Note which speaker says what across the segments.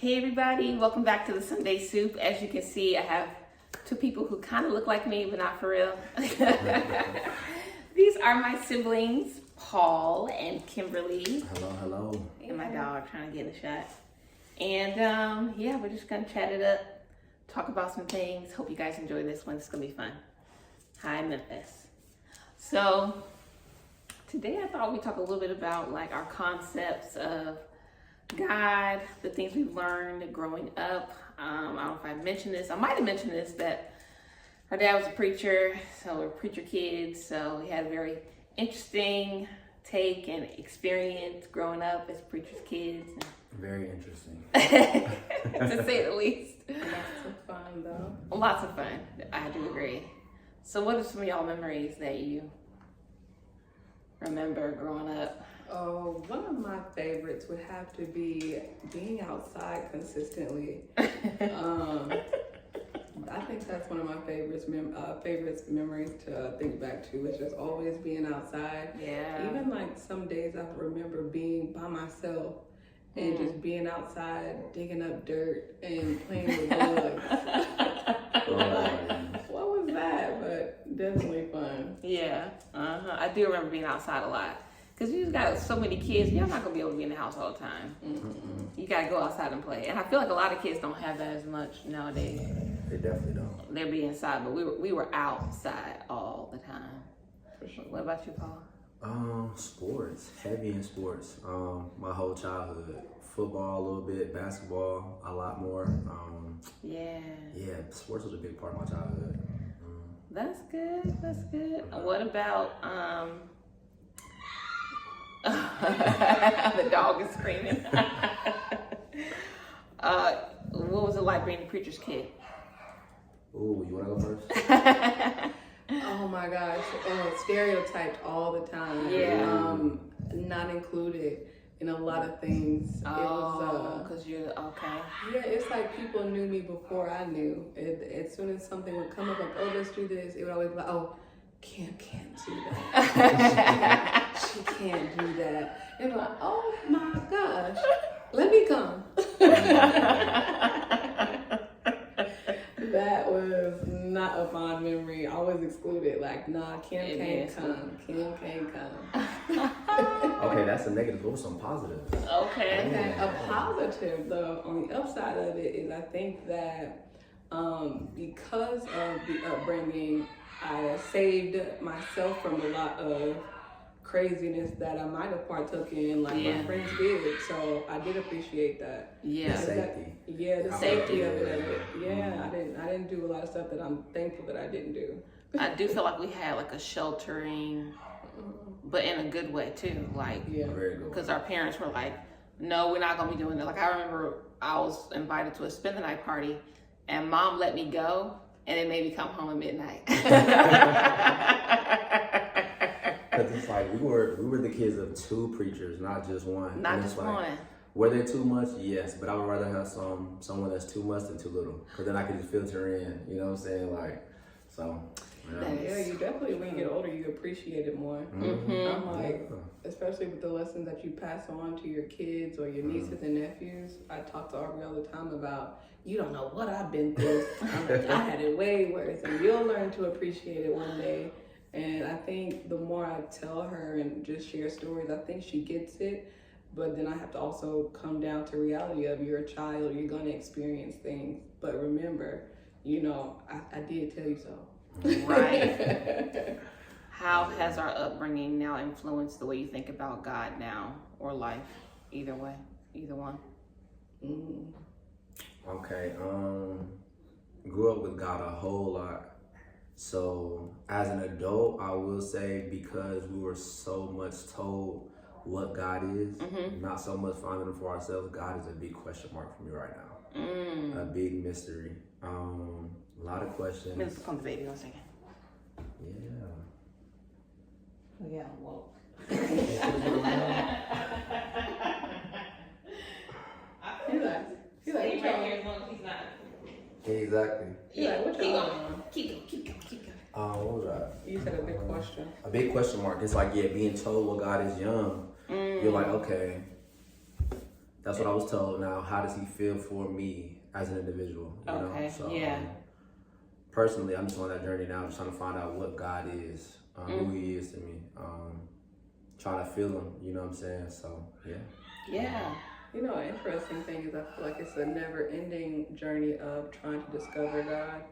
Speaker 1: Hey everybody, welcome back to the Sunday Soup. As you can see, I have two people who kind of look like me, but not for real. These are my siblings, Paul and Kimberly.
Speaker 2: Hello.
Speaker 1: And my dog trying to get a shot. And yeah, we're just gonna chat it up, talk about some things. Hope you guys enjoy this one. It's gonna be fun. Hi, Memphis. So today I thought we'd talk a little bit about like our concepts of God, the things we've learned growing up. I don't know if I mentioned this. I might have mentioned this, that our dad was a preacher, so we're preacher kids. So we had a very interesting take and experience growing up as preacher's kids.
Speaker 2: Very interesting.
Speaker 1: To say the least.
Speaker 3: Lots of fun, though.
Speaker 1: Lots of fun. I do agree. So what are some of y'all memories that you remember growing up?
Speaker 3: Oh, one of my favorites would have to be being outside consistently. I think that's one of my favorite memories to think back to. It's just always being outside.
Speaker 1: Yeah.
Speaker 3: Even like some days I remember being by myself and just being outside, digging up dirt and playing with bugs. What was that? But definitely fun.
Speaker 1: Yeah. I do remember being outside a lot. Because you just got so many kids, you're not going to be able to be in the house all the time. Mm-hmm. You got to go outside and play. And I feel like a lot of kids don't have that as much nowadays.
Speaker 2: They definitely don't.
Speaker 1: They'll be inside, but we were outside all the time.
Speaker 3: For sure.
Speaker 1: What about you, Paul?
Speaker 2: Sports. Heavy in sports. My whole childhood. Football a little bit, basketball a lot more.
Speaker 1: Yeah,
Speaker 2: sports was a big part of my childhood.
Speaker 1: That's good. What about... the dog is screaming. What was it like being a preacher's kid?
Speaker 2: Ooh, you want to go first?
Speaker 3: Oh my gosh, stereotyped all the time.
Speaker 1: Yeah.
Speaker 3: Not included in a lot of things.
Speaker 1: Because you're okay.
Speaker 3: Yeah, it's like people knew me before I knew. As soon as something would come up, like, oh, let's do this, it would always be like, oh, can't do that. She can't do that. And I'm like, oh my gosh, let me come. That was not a fond memory. Always excluded. Like, nah, Kim can't come.
Speaker 2: Okay, that's a negative. What was some positives?
Speaker 1: Okay.
Speaker 3: A positive, though, on the upside of it is I think that because of the upbringing, I saved myself from a lot of craziness that I might have partook in, like my friends did. So I did appreciate that.
Speaker 1: Yeah.
Speaker 2: The safety.
Speaker 3: The safety of it. Yeah, I didn't do a lot of stuff that I'm thankful that I didn't do.
Speaker 1: I do feel like we had like a sheltering, but in a good way too. Like,
Speaker 2: Very good.
Speaker 1: because our parents were like, no, we're not gonna be doing that. Like I remember I was invited to a spend the night party, and mom let me go, and it made me come home at midnight.
Speaker 2: Because it's like we were the kids of two preachers, not just one.
Speaker 1: Not just
Speaker 2: like,
Speaker 1: one.
Speaker 2: Were they too much? Yes, but I would rather have someone that's too much than too little, because then I can just filter in. You know what I'm saying? Like, so.
Speaker 3: Yeah, you definitely, when you get older, you appreciate it more.
Speaker 1: Mm-hmm.
Speaker 3: I'm like, especially with the lessons that you pass on to your kids or your nieces and nephews. I talk to Aubrey all the time about, you don't know what I've been through. I'm like, I had it way worse, and you'll learn to appreciate it one day. And I think the more I tell her and just share stories, I think she gets it. But then I have to also come down to reality of you're a child, you're going to experience things. But remember, I did tell you so.
Speaker 1: Right. How has our upbringing now influenced the way you think about God now or life? Either way, either one.
Speaker 2: Okay. Grew up with God a whole lot. So as an adult, I will say, because we were so much told what God is, not so much finding Him for ourselves, God is a big question mark for me right now. A big mystery. A lot of questions.
Speaker 1: Let's come to baby 1 second.
Speaker 2: Yeah.
Speaker 1: Well.
Speaker 3: He's like,
Speaker 1: Stay right here as long as he's not.
Speaker 2: Exactly.
Speaker 3: What
Speaker 1: Keep
Speaker 3: y'all
Speaker 1: going.
Speaker 3: on?
Speaker 1: Keep going.
Speaker 2: What was that?
Speaker 3: You said a big question.
Speaker 2: A big question mark. It's like, being told what God is young. You're like, okay, That's what I was told. Now, how does he feel for me as an individual? You
Speaker 1: Okay,
Speaker 2: know? So,
Speaker 1: yeah.
Speaker 2: Personally, I'm just on that journey now, just trying to find out what God is, who He is to me. Trying to feel Him, you know what I'm saying? So, yeah.
Speaker 1: Yeah.
Speaker 3: You know, an interesting thing is I feel like it's a never-ending journey of trying to discover God,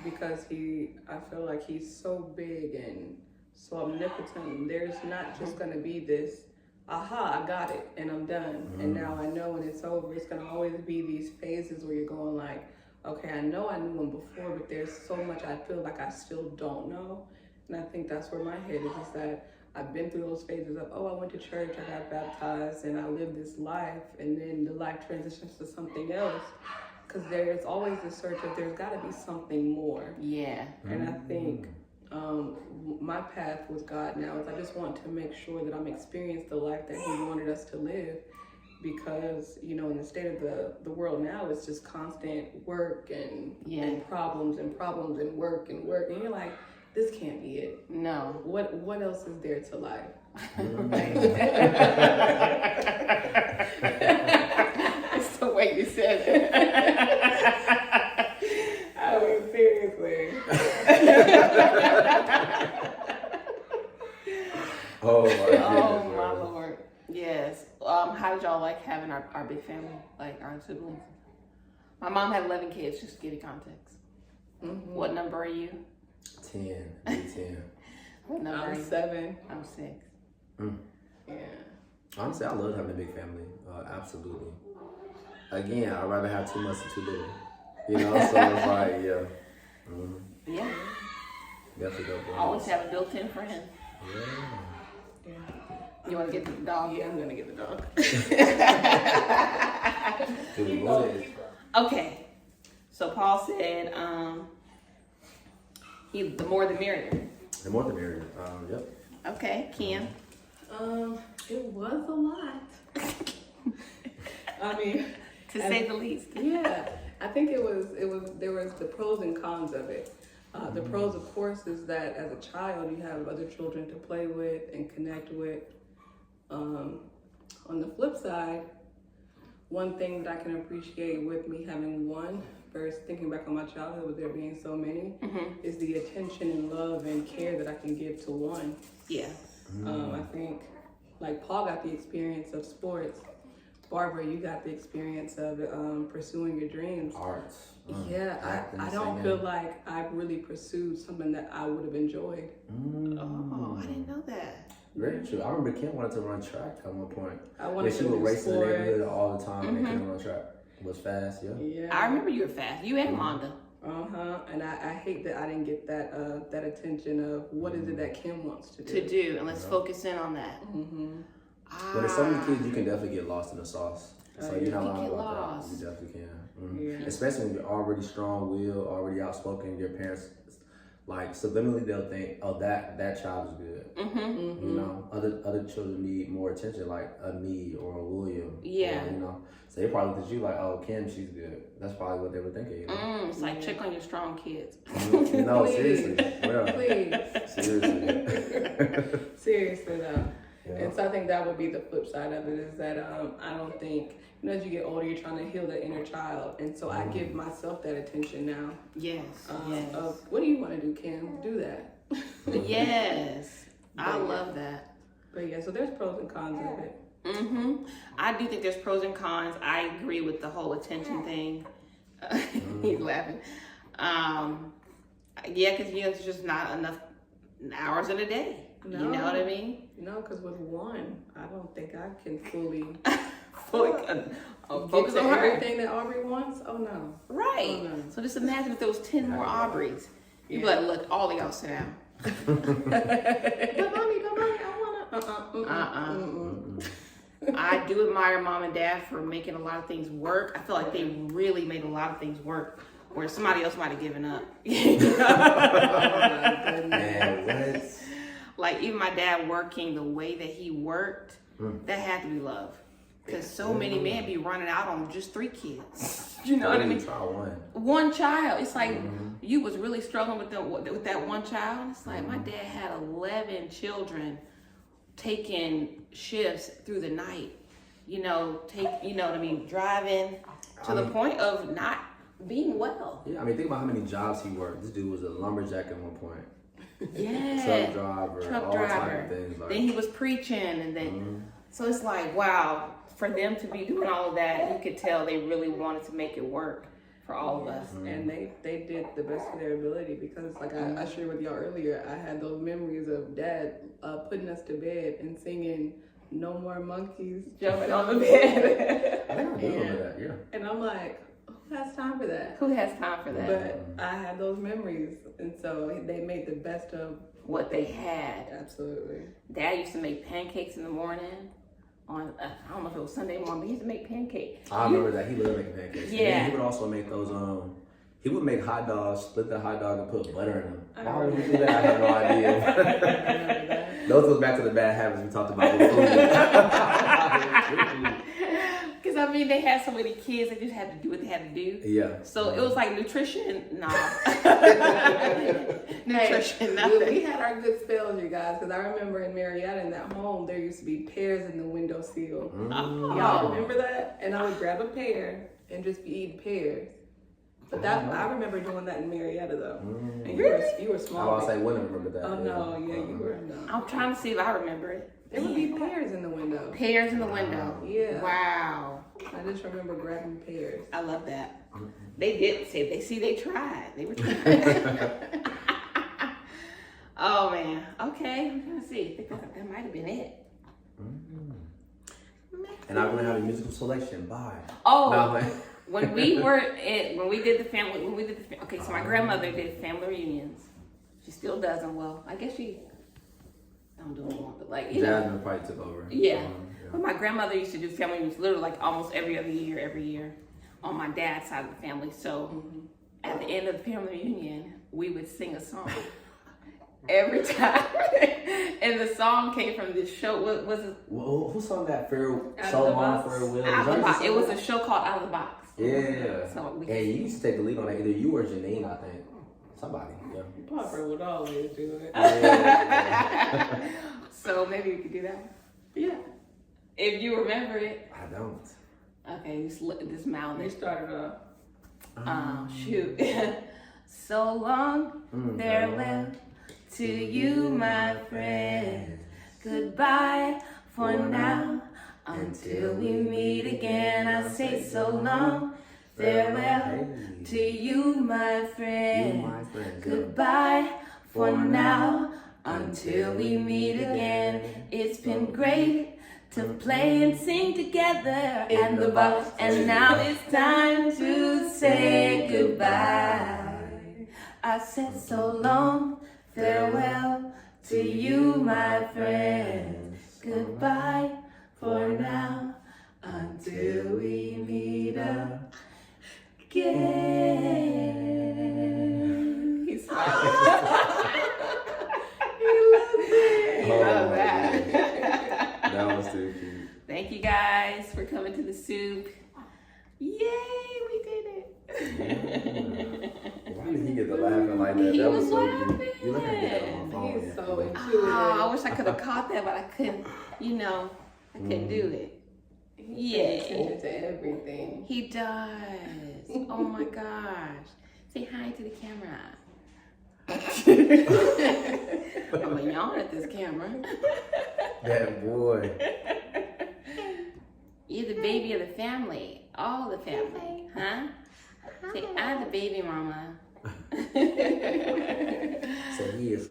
Speaker 3: because I feel like He's so big and so omnipotent. There's not just going to be this, aha, I got it and I'm done. And now I know when it's over. It's going to always be these phases where you're going like, okay, I know I knew Him before, but there's so much I feel like I still don't know. And I think that's where my head is that I've been through those phases of, I went to church, I got baptized, and I lived this life, and then the life transitions to something else. Because there's always this search of there's got to be something more.
Speaker 1: Yeah.
Speaker 3: And I think my path with God now is I just want to make sure that I'm experiencing the life that He wanted us to live. Because, you know, in the state of the world now, it's just constant work and problems and problems and work. And you're like, this can't be it.
Speaker 1: No.
Speaker 3: What else is there to life?
Speaker 1: It's the way you said it.
Speaker 3: I mean, seriously.
Speaker 2: Oh
Speaker 1: my Lord. Yes. How did y'all like having our big family, like our siblings? My mom had 11 kids, just to give you context. What number are you?
Speaker 2: 10. 10.
Speaker 1: What number are
Speaker 3: I'm
Speaker 1: you?
Speaker 3: 7.
Speaker 1: I'm 6.
Speaker 3: Yeah.
Speaker 2: Honestly, I love having a big family. Absolutely. Again, I'd rather have too much than too little. You know, so it's like, yeah.
Speaker 1: Yeah.
Speaker 2: Definitely dope.
Speaker 1: Always have a built-in friend.
Speaker 2: Yeah.
Speaker 1: You want to get the dog?
Speaker 3: Yeah, I'm going to get the dog.
Speaker 2: Dude, what is?
Speaker 1: Okay. So Paul said, the more the merrier.
Speaker 2: The more the merrier. Yep.
Speaker 1: Okay, Kim.
Speaker 3: It was a lot. I mean,
Speaker 1: To say the least.
Speaker 3: Yeah, I think there was the pros and cons of it. The pros, of course, is that as a child you have other children to play with and connect with. On the flip side, one thing that I can appreciate with me having one, versus thinking back on my childhood with there being so many, is the attention and love and care that I can give to one.
Speaker 1: Yeah.
Speaker 3: I think, like Paul got the experience of sports. Barbara, you got the experience of pursuing your dreams.
Speaker 2: Arts.
Speaker 3: Acting, I don't feel like I've really pursued something that I would have enjoyed.
Speaker 1: Oh, I didn't know that.
Speaker 2: Very true. I remember Kim wanted to run track at one point.
Speaker 3: I wanted
Speaker 2: she
Speaker 3: to
Speaker 2: would
Speaker 3: do
Speaker 2: race in the
Speaker 3: sports.
Speaker 2: neighborhood all the time and couldn't run track. Was fast, yeah.
Speaker 1: I remember you were fast. You and Londa.
Speaker 3: And I hate that I didn't get that attention of what is it that Kim wants to do.
Speaker 1: And let's focus in on that.
Speaker 2: But there's so many kids, you can definitely get lost in the sauce. So you're not
Speaker 1: You
Speaker 2: lying
Speaker 1: get
Speaker 2: about
Speaker 1: lost.
Speaker 2: that. You definitely can.
Speaker 3: Yeah.
Speaker 2: Especially when you're already strong-willed, already outspoken. Your parents, like subliminally, they'll think, "Oh, that child is good." You know, other children need more attention, like a me or a William.
Speaker 1: Yeah.
Speaker 2: Or, you know, so they probably look at you like, "Oh, Kim, she's good." That's probably what they were thinking. You know?
Speaker 1: It's like check on your strong kids.
Speaker 2: No,
Speaker 3: Please.
Speaker 2: seriously. Well,
Speaker 3: Please.
Speaker 2: seriously.
Speaker 3: Seriously though.
Speaker 2: Yeah.
Speaker 3: And so I think that would be the flip side of it, is that I don't think, you know, as you get older, you're trying to heal the inner child. And so I give myself that attention now.
Speaker 1: Yes.
Speaker 3: Of what do you want to do, Kim? Do that.
Speaker 1: Yes. I love that.
Speaker 3: But yeah, so there's pros and cons of it.
Speaker 1: I do think there's pros and cons. I agree with the whole attention thing. He's laughing. Yeah, because it's just not enough hours in a day.
Speaker 3: No.
Speaker 1: You know what I mean?
Speaker 3: No, because with one, I don't think I can fully
Speaker 1: Focus
Speaker 3: get to
Speaker 1: on her.
Speaker 3: everything that Aubrey wants. Oh no.
Speaker 1: Right.
Speaker 3: Oh, no.
Speaker 1: So just imagine if there was 10 more Aubreys. You'd be like, look, all of y'all sit down.
Speaker 3: But mommy, I wanna.
Speaker 1: I do admire mom and dad for making a lot of things work. I feel like they really made a lot of things work where somebody else might have given up.
Speaker 2: Man, what?
Speaker 1: Like even my dad working the way that he worked, that had to be love. Because so many men be running out on just 3 kids. You know what I mean?
Speaker 2: Try one.
Speaker 1: One child. It's like you was really struggling with that one child. And it's like my dad had 11 children taking shifts through the night. you know, driving to the point of not being well.
Speaker 2: Yeah, I mean, think about how many jobs he worked. This dude was a lumberjack at one point.
Speaker 1: Yeah.
Speaker 2: Truck driver, all
Speaker 1: driver.
Speaker 2: type of things. Like,
Speaker 1: Then he was preaching, and then so it's like, wow, for them to be doing all of that, you could tell they really wanted to make it work for all of us.
Speaker 3: And they did the best of their ability, because like I shared with y'all earlier, I had those memories of Dad putting us to bed and singing "No More Monkeys
Speaker 1: Jumping on the bed.
Speaker 2: I think I do remember that, yeah.
Speaker 3: And I'm like, who has time for that?
Speaker 1: Who has time for that?
Speaker 3: But I had those memories, and so they made the best of
Speaker 1: What they had.
Speaker 3: Absolutely.
Speaker 1: Dad used to make pancakes in the morning. On I don't know if it was Sunday morning, but he used to make pancakes.
Speaker 2: I remember that. He loved making pancakes.
Speaker 1: Yeah.
Speaker 2: And then he would also make those, he would make hot dogs, split the hot dog and put butter in them. Why would he do that? I have no idea. Those goes back to the bad habits we talked about with food.
Speaker 1: Because I mean, they had so many kids, they just had to do what they had to do.
Speaker 2: Yeah.
Speaker 1: So it was like nutrition, nutrition, nothing.
Speaker 3: We had our good spells, you guys, because I remember in Marietta, in that home, there used to be pears in the windowsill. Y'all remember that? And I would grab a pear and just be eating pears. But that I remember doing that in Marietta though. And you were small.
Speaker 2: I was say wouldn't remember that.
Speaker 3: Oh no, yeah, you were. No.
Speaker 1: I'm trying to see if I remember it.
Speaker 3: There would be pears in the window.
Speaker 1: Pears in the window.
Speaker 3: Yeah.
Speaker 1: Wow.
Speaker 3: I just remember grabbing pears.
Speaker 1: I love that. They did say they tried. They were trying. Oh man. Okay, I'm trying to see. I think that might have been it.
Speaker 2: And I'm gonna have a musical selection. Bye.
Speaker 1: Oh.
Speaker 2: No,
Speaker 1: When we did the family, okay, so my grandmother did family reunions. She still does them. Well, I guess she don't do them more, but like, you know.
Speaker 2: Jasmine probably took over.
Speaker 1: Yeah. But my grandmother used to do family reunions literally like almost every year on my dad's side of the family. So at the end of the family reunion, we would sing a song every time. And the song came from this show. What was it?
Speaker 2: Well, who sung that? Farewell.
Speaker 1: Out of the Box. It was a show called Out of the Box.
Speaker 2: Yeah.
Speaker 1: So
Speaker 2: And you used to take the lead on that. Either you or Janine, I think. Somebody. Yeah.
Speaker 3: Papa would always do it.
Speaker 2: Yeah.
Speaker 1: So maybe we could do that one. Yeah. If you remember it.
Speaker 2: I don't.
Speaker 1: Okay, just mouth
Speaker 3: You
Speaker 1: it.
Speaker 3: started off.
Speaker 1: Shoot. So long, farewell to you, my friend. Goodbye for now. Until we meet again, I say so long. Farewell to you, my friend. Goodbye for now. Until we meet again. It's been great to play and sing together in the box. And now it's time to say goodbye. I said so long, farewell to you, my friend. Goodbye for now, until we meet again. He's smiling. He loves it. He loves that.
Speaker 2: That was too cute.
Speaker 1: Thank you guys for coming to the soup. Yay, we did it.
Speaker 2: Why did he get the laughing like that?
Speaker 1: He
Speaker 2: That
Speaker 1: was
Speaker 2: was so
Speaker 1: laughing.
Speaker 2: cute. You look at that on my phone.
Speaker 3: He's so
Speaker 2: Yeah.
Speaker 3: intuitive.
Speaker 1: Oh, I wish I could have caught that, but I couldn't, I couldn't do it.
Speaker 3: Pay
Speaker 1: Yeah,
Speaker 3: attention to everything.
Speaker 1: he does. Oh my gosh. Say hi to the camera. I'm gonna yawn at this camera.
Speaker 2: That boy.
Speaker 1: You're the baby of the family. All the family. Huh? Say, I'm the baby mama.